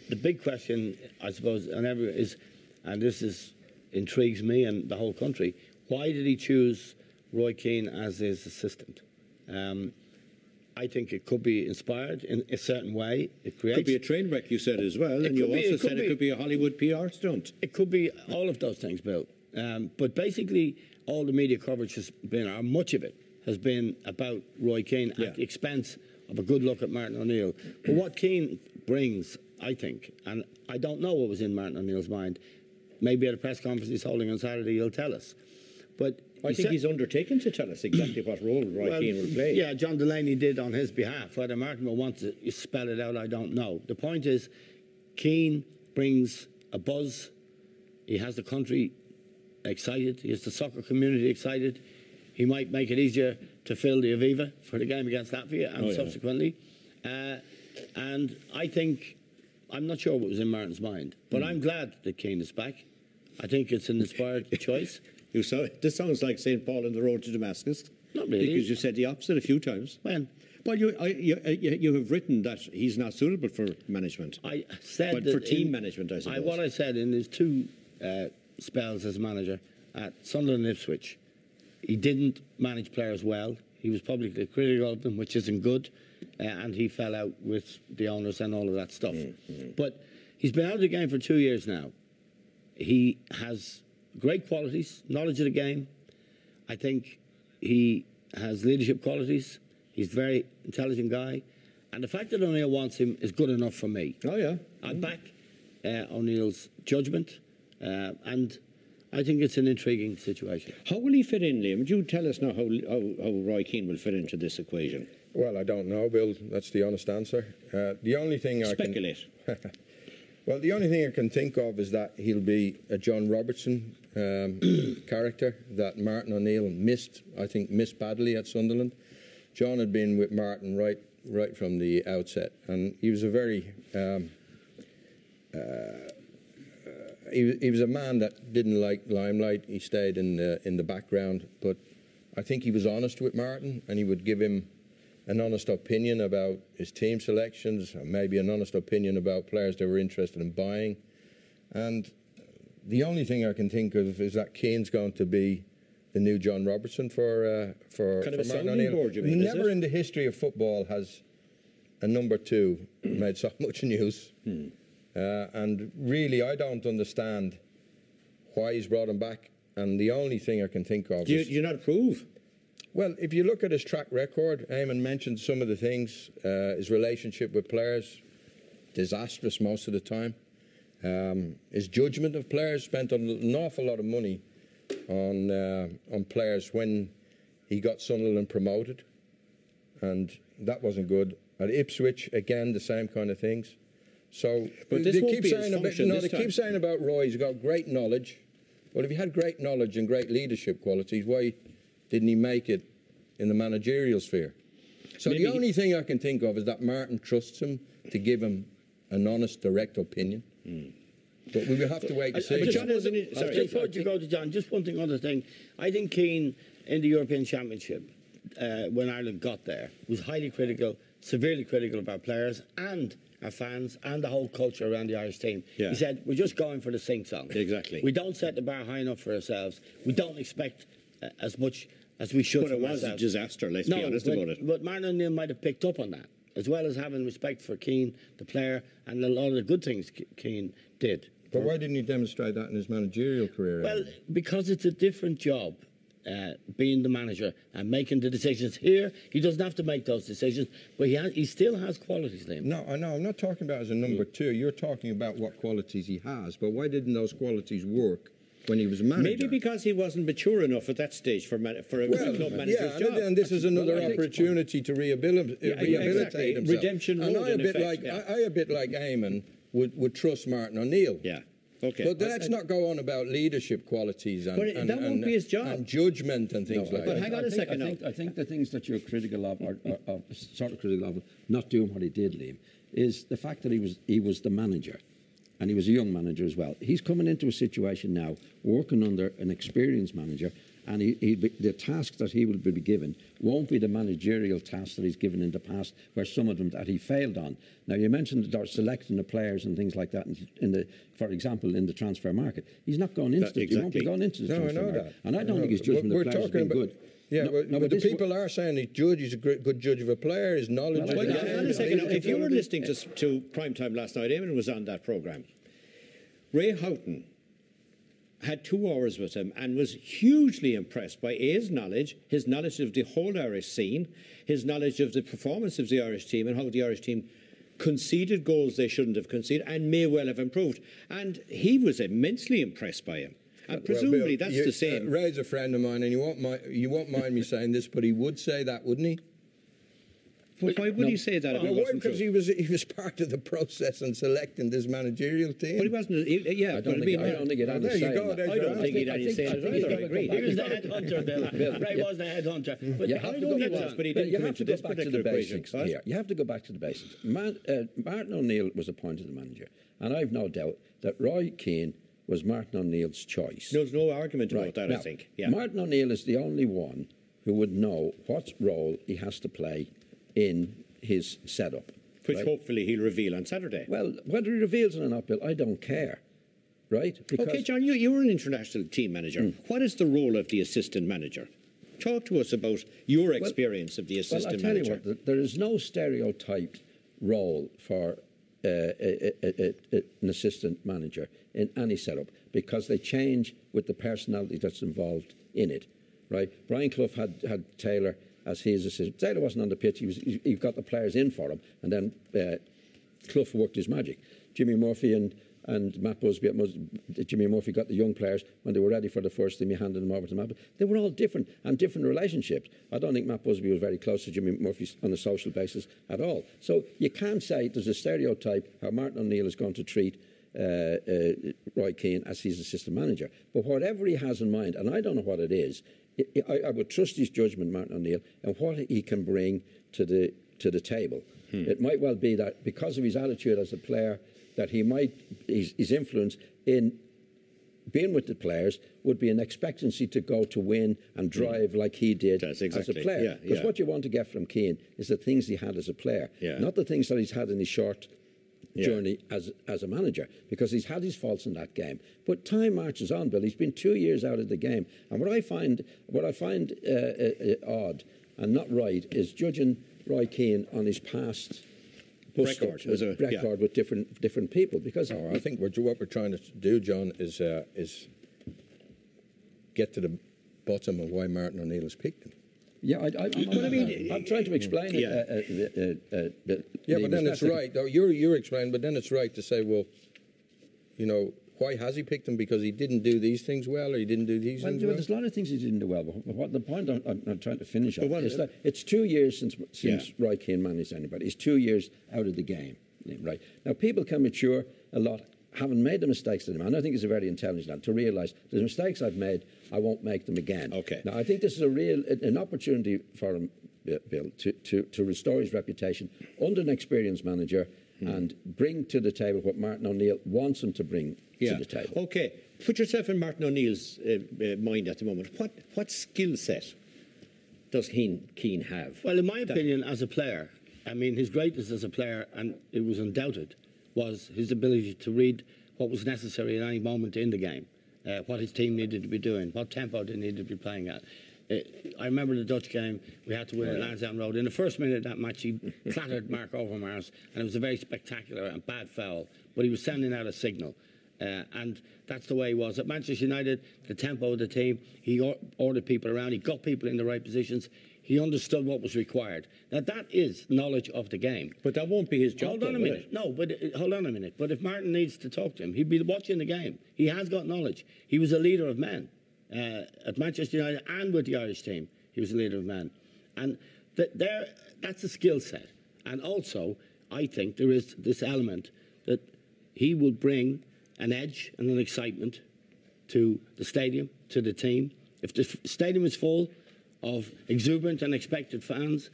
the big question, I suppose, and this intrigues me and the whole country. Why did he choose Roy Keane as his assistant? I think it could be inspired in a certain way. It could be a train wreck, you said as well, and you also said it could be a Hollywood PR stunt. It could be all of those things, Bill. But basically, all the media coverage has been, or much of it, has been about Roy Keane at the expense of a good look at Martin O'Neill. But what Keane brings, I think, and I don't know what was in Martin O'Neill's mind. Maybe at a press conference he's holding on Saturday, he'll tell us. But I think he's undertaken to tell us exactly what role Roy Keane will play. Yeah, John Delaney did on his behalf. Whether Martin will want to spell it out, I don't know. The point is, Keane brings a buzz. He has the country excited. He has the soccer community excited. He might make it easier to fill the Aviva for the game against Latvia and subsequently. And I think, I'm not sure what was in Martin's mind, but I'm glad that Keane is back. I think it's an inspired choice. This sounds like St. Paul on the road to Damascus. Not really. Because you said the opposite a few times. When? Well, you have written that he's not suitable for management. I said but for team management, I suppose. What I said in his two spells as manager at Sunderland and Ipswich, he didn't manage players well. He was publicly critical of them, which isn't good, and he fell out with the owners and all of that stuff. But he's been out of the game for 2 years now. He has great qualities, knowledge of the game. I think he has leadership qualities. He's a very intelligent guy. And the fact that O'Neill wants him is good enough for me. Oh, yeah. I back O'Neill's judgment, and I think it's an intriguing situation. How will he fit in, Liam? Would you tell us now how Roy Keane will fit into this equation? Well, I don't know, Bill. That's the honest answer. The only thing Speculate. Well, the only thing I can think of is that he'll be a John Robertson character that Martin O'Neill missed badly at Sunderland. John had been with Martin right from the outset, and he was a very he was a man that didn't like limelight. He stayed in the background, but I think he was honest with Martin, and he would give him an honest opinion about his team selections, or maybe an honest opinion about players they were interested in buying. And the only thing I can think of is that Keane's going to be the new John Robertson for kind of Martin a O'Neill. board, you mean, Never in the history of football has a number two made so much news. And really, I don't understand why he's brought him back. And the only thing I can think of is... Do you not approve? Well, if you look at his track record, Eamon mentioned some of the things. His relationship with players, disastrous most of the time. His judgment of players, spent an awful lot of money on players when he got Sunderland promoted, and that wasn't good. At Ipswich, again, the same kind of things. So but this won't be his function this time. They keep saying about Roy, he's got great knowledge. Well, if he had great knowledge and great leadership qualities, why didn't he make it in the managerial sphere? So the only thing I can think of is that Martin trusts him to give him an honest, direct opinion. But we will have to wait and see. Before you go to John, just other thing. I think Keane in the European Championship, when Ireland got there, was highly critical, severely critical of our players and our fans and the whole culture around the Irish team. He said, we're just going for the sing-song. Exactly. We don't set the bar high enough for ourselves. We don't expect as much as we should. But it was a disaster, let's be honest about it. But Martin O'Neill might have picked up on that, as well as having respect for Keane, the player, and a lot of the good things Keane did. But why didn't he demonstrate that in his managerial career? Well, because it's a different job, being the manager and making the decisions. Here, he doesn't have to make those decisions, but he still has qualities, Liam. No, I know. I'm not talking about as a number two. You're talking about what qualities he has. But why didn't those qualities work when he was a manager? Maybe because he wasn't mature enough at that stage for a club manager's job. And this is another opportunity to rehabilitate himself. Redemption road, I a bit like Eamon would trust Martin O'Neill. Yeah. Okay. But let's not go on about leadership qualities and that won't be his job. And judgment and things like that. But hang on a second. I think the things that you're critical of, or sort of critical of, not doing what he did, Liam, is the fact that he was the manager, and he was a young manager as well. He's coming into a situation now, working under an experienced manager, and the task that he will be given won't be the managerial task that he's given in the past, where some of them that he failed on. Now, you mentioned that selecting the players and things like that, for example, in the transfer market. He's not going into it. He won't be going into the transfer market. And I don't think his judgment of players has been good. Yeah, but the people are saying he's a good judge of a player, his knowledge. Well, hang on a second. If you were listening to Prime Time last night, Eamon was on that programme. Ray Houghton had 2 hours with him and was hugely impressed by his knowledge of the whole Irish scene, his knowledge of the performance of the Irish team and how the Irish team conceded goals they shouldn't have conceded and may well have improved. And he was immensely impressed by him. And presumably Bill, that's the same. Ray's a friend of mine, and you won't mind me saying this, but he would say that, wouldn't he? Well, why would he say that? Well, because he was part of the process in selecting this managerial team. But he wasn't. I don't think it had there you go. I don't think he had any say in it either. I agree. He was the headhunter, Bill. Ray was the headhunter. But I know he was, but he didn't come into this particular basics here. You have to go back to the basics. Martin O'Neill was appointed the manager, and I've no doubt that Roy Keane was Martin O'Neill's choice. There's no argument about that, now, I think. Yeah. Martin O'Neill is the only one who would know what role he has to play in his setup. Which hopefully he'll reveal on Saturday. Well, whether he reveals it or not, Bill, I don't care. Right? Because OK, John, you were an international team manager. What is the role of the assistant manager? Talk to us about your experience of the assistant manager. Well, I tell you what, there is no stereotyped role for an assistant manager in any setup, because they change with the personality that's involved in it, right? Brian Clough had Taylor as his assistant. Taylor wasn't on the pitch; he got the players in for him, and then Clough worked his magic. Jimmy Murphy and Matt Busby, Jimmy Murphy got the young players when they were ready for the first team. He handed them over to Matt. They were all different and different relationships. I don't think Matt Busby was very close to Jimmy Murphy on a social basis at all. So you can't say there's a stereotype how Martin O'Neill is going to treat Roy Keane as his assistant manager. But whatever he has in mind, and I don't know what it is, I would trust his judgment, Martin O'Neill, and what he can bring to the table. It might well be that because of his attitude as a player, that his influence in being with the players would be an expectancy to go to win and drive like he did as a player. Because what you want to get from Keane is the things he had as a player, not the things that he's had in his short journey as a manager, because he's had his faults in that game. But time marches on, Bill. He's been 2 years out of the game, and what I find odd and not right is judging Roy Keane on his past record with different people, because I think what we're trying to do, John, is get to the bottom of why Martin O'Neill has picked him. Yeah, I'm trying to explain it. But then it's right. You're explaining, but then it's right to say, well, why has he picked him? Because he didn't do these things well, or he didn't do these things well? There's a lot of things he didn't do well. But what the point I'm trying to finish on is that it's 2 years since Roy Keane managed anybody. It's 2 years out of the game. Right now, people can mature a lot, having made the mistakes that they made. And I think he's a very intelligent man to realise the mistakes I've made, I won't make them again. Okay. Now, I think this is an opportunity for him, Bill, to restore his reputation under an experienced manager and bring to the table what Martin O'Neill wants him to bring to the table. OK. Put yourself in Martin O'Neill's mind at the moment. What skill set does Keane have? Well, in my opinion, as a player, I mean, his greatness as a player, and it was undoubted, was his ability to read what was necessary at any moment in the game, what his team needed to be doing, what tempo they needed to be playing at. I remember the Dutch game, we had to win at Lansdowne Road. In the first minute of that match, he clattered Mark Overmars, and it was a very spectacular and bad foul, but he was sending out a signal. And that's the way he was. At Manchester United, the tempo of the team, he ordered people around, he got people in the right positions, he understood what was required. Now, that is knowledge of the game. But that won't be his job. Hold on a minute. No, but hold on a minute. But if Martin needs to talk to him, he'd be watching the game. He has got knowledge. He was a leader of men at Manchester United and with the Irish team. He was a leader of men. And that's a skill set. And also, I think there is this element that he will bring an edge and an excitement to the stadium, to the team. If the stadium is full of exuberant and expected fans,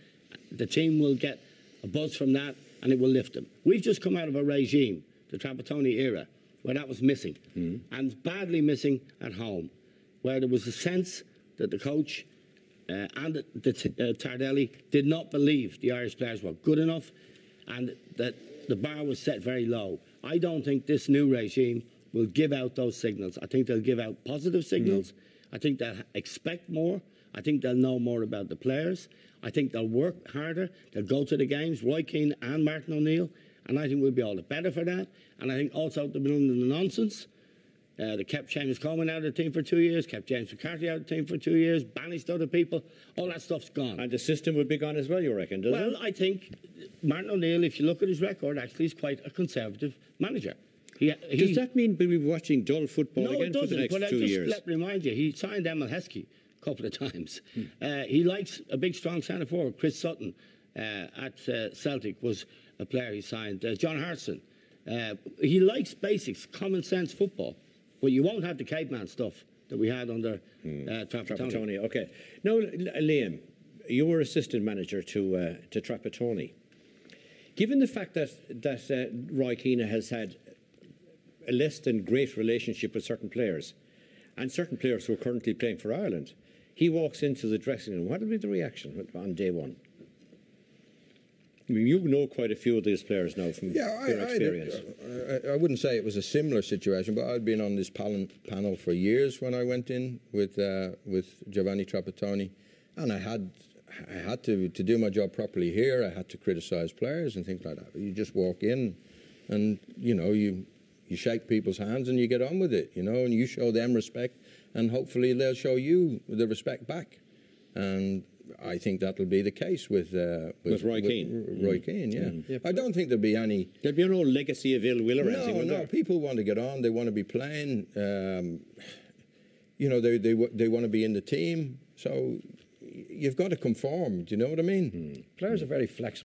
the team will get a buzz from that and it will lift them. We've just come out of a regime, the Trapattoni era, where that was missing, and badly missing at home, where there was a sense that the coach and Tardelli did not believe the Irish players were good enough, and that the bar was set very low. I don't think this new regime will give out those signals. I think they'll give out positive signals. I think they'll expect more. I think they'll know more about the players. I think they'll work harder. They'll go to the games, Roy Keane and Martin O'Neill, and I think we'll be all the better for that. And I think also the nonsense. They kept Seamus Coleman out of the team for 2 years, kept James McCarthy out of the team for 2 years, banished other people. All that stuff's gone. And the system would be gone as well, you reckon, does it? Well, I think Martin O'Neill, if you look at his record, actually is quite a conservative manager. Does that mean we'll be watching dull football no, again for the next 2 years? Let me remind you, he signed Emil Heskey a couple of times. He likes a big, strong centre forward. Chris Sutton at Celtic was a player he signed. John Hartson. He likes basics, common sense football. But you won't have the caveman stuff that we had under Trapattoni. Okay. Now, Liam, you were assistant manager to Trapattoni. Given the fact that Roy Keane has had a less than great relationship with certain players, and certain players who are currently playing for Ireland, he walks into the dressing room. What will be the reaction on day one? I mean, you know quite a few of these players now from your experience. I wouldn't say it was a similar situation, but I'd been on this panel for years when I went in with Giovanni Trapattoni, and I had to do my job properly here. I had to criticise players and things like that. You just walk in, and you shake people's hands and you get on with it, and you show them respect, and hopefully they'll show you the respect back. And I think that'll be the case with Roy Keane. Roy Keane, yeah. I don't think there'll be no legacy of ill will or anything. No, people want to get on. They want to be playing. They want to be in the team. So you've got to conform. Do you know what I mean? Players are very flexible.